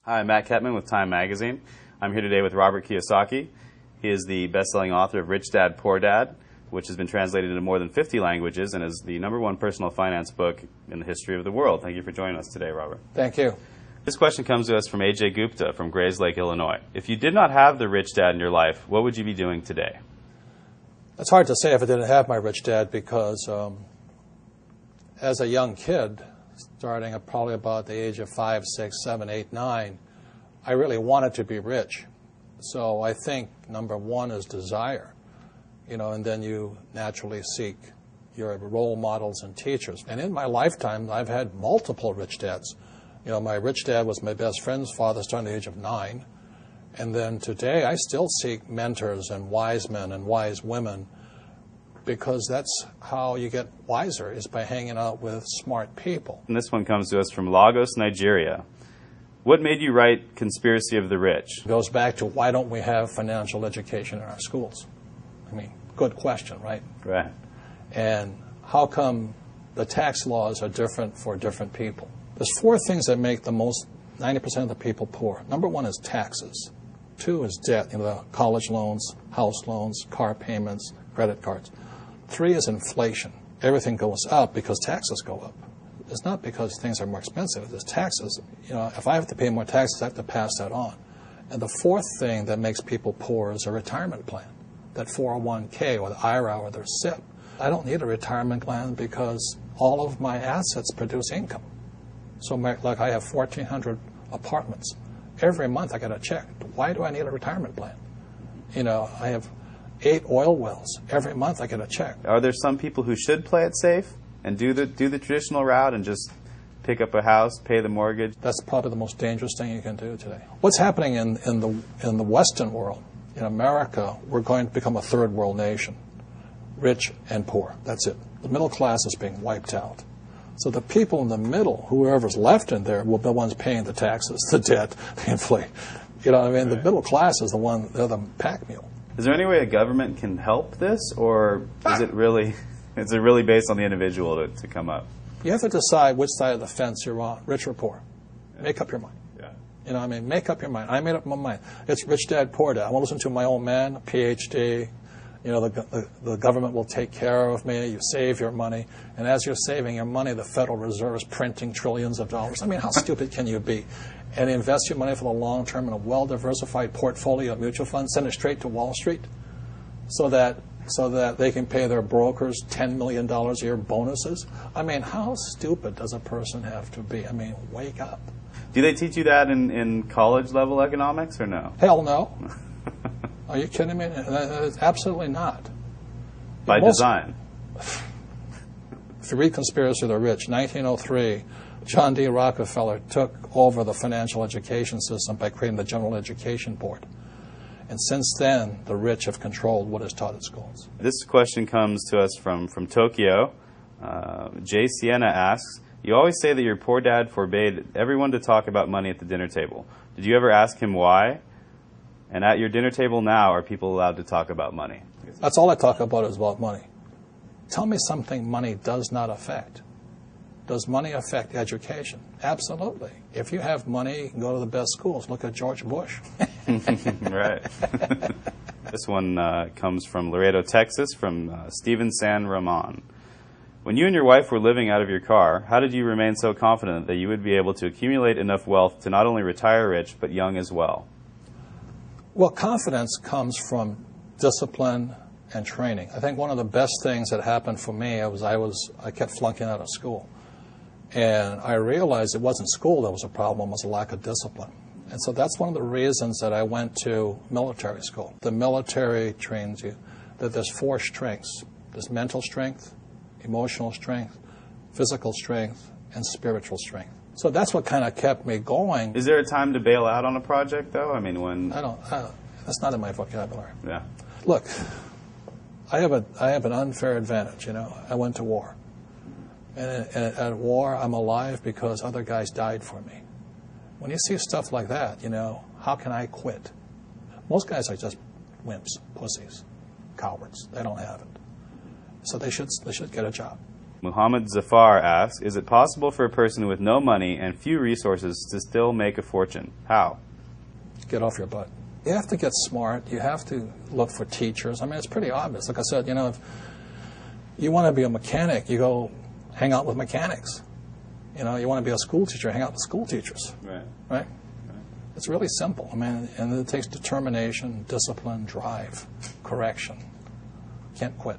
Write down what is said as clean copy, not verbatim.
Hi, I'm Matt Ketman with Time Magazine. I'm here today with Robert Kiyosaki. He is the best-selling author of Rich Dad, Poor Dad, which has been translated into more than 50 languages and is the #1 personal finance book in the history of the world. Thank you for joining us today, Robert. Thank you. This question comes to us from A.J. Gupta from Grays Lake, Illinois. If you did not have the Rich Dad in your life, what would you be doing today? It's hard to say if I didn't have my rich dad because as a young kid, starting at probably about the age of 5, 6, 7, 8, 9, I really wanted to be rich. So I think number one is desire, and then you naturally seek your role models and teachers. And in my lifetime, I've had multiple rich dads. My rich dad was my best friend's father starting at the age of 9. And then today, I still seek mentors and wise men and wise women because that's how you get wiser, is by hanging out with smart people. And this one comes to us from Lagos, Nigeria. What made you write Conspiracy of the Rich? It goes back to why don't we have financial education in our schools? I mean, good question, right? Right. And how come the tax laws are different for different people? There's 4 things that make the most 90% of the people poor. Number 1 is taxes. 2 is debt, the college loans, house loans, car payments, credit cards. 3 is inflation. Everything goes up because taxes go up. It's not because things are more expensive. There's taxes. If I have to pay more taxes, I have to pass that on. And the 4th thing that makes people poor is a retirement plan, that 401k or the IRA or their SIP. I don't need a retirement plan because all of my assets produce income. So like I have 1,400 apartments. Every month I get a check. Why do I need a retirement plan? I have 8 oil wells. Every month I get a check. Are there some people who should play it safe and do the traditional route and just pick up a house, pay the mortgage? That's probably the most dangerous thing you can do today. What's happening in the Western world, in America, we're going to become a third world nation, rich and poor. That's it. The middle class is being wiped out. So the people in the middle, whoever's left in there, will be the ones paying the taxes, the debt, the inflation. Right. The middle class is they're the pack mule. Is there any way a government can help this, or is it really based on the individual to come up? You have to decide which side of the fence you're on, rich or poor. Yeah. Make up your mind. Yeah. Make up your mind. I made up my mind. It's Rich Dad, Poor Dad. I want to listen to my old man, a PhD. The government will take care of me. You save your money. And as you're saving your money, the Federal Reserve is printing trillions of dollars. How stupid can you be? And invest your money for the long term in a well-diversified portfolio of mutual funds, send it straight to Wall Street so that they can pay their brokers $10 million a year bonuses. How stupid does a person have to be? Wake up. Do they teach you that in college-level economics or no? Hell no. Are you kidding me? Absolutely not. By design. If you read Conspiracy of the Rich, 1903, John D. Rockefeller took over the financial education system by creating the General Education Board. And since then, the rich have controlled what is taught at schools. This question comes to us from Tokyo. Jay Sienna asks, you always say that your poor dad forbade everyone to talk about money at the dinner table. Did you ever ask him why? And at your dinner table now, are people allowed to talk about money? That's all I talk about is about money. Tell me something money does not affect. Does money affect education? Absolutely. If you have money, you can go to the best schools. Look at George Bush. Right. This one comes from Laredo, Texas, from Steven San Ramon. When you and your wife were living out of your car, how did you remain so confident that you would be able to accumulate enough wealth to not only retire rich, but young as well? Well, confidence comes from discipline and training. I think one of the best things that happened for me was I kept flunking out of school. And I realized it wasn't school that was a problem, it was a lack of discipline. And so that's one of the reasons that I went to military school. The military trains you that there's 4 strengths. There's mental strength, emotional strength, physical strength, and spiritual strength. So that's what kind of kept me going. Is there a time to bail out on a project, though? When... That's not in my vocabulary. Yeah. Look, I have an unfair advantage, I went to war. And at war, I'm alive because other guys died for me. When you see stuff like that, how can I quit? Most guys are just wimps, pussies, cowards. They don't have it. So they should get a job. Muhammad Zafar asks, is it possible for a person with no money and few resources to still make a fortune? How? Get off your butt. You have to get smart. You have to look for teachers. I mean, it's pretty obvious. Like I said, if you want to be a mechanic, you go hang out with mechanics. You want to be a school teacher, hang out with school teachers. Right? It's really simple. I mean, and it takes determination, discipline, drive, correction. Can't quit.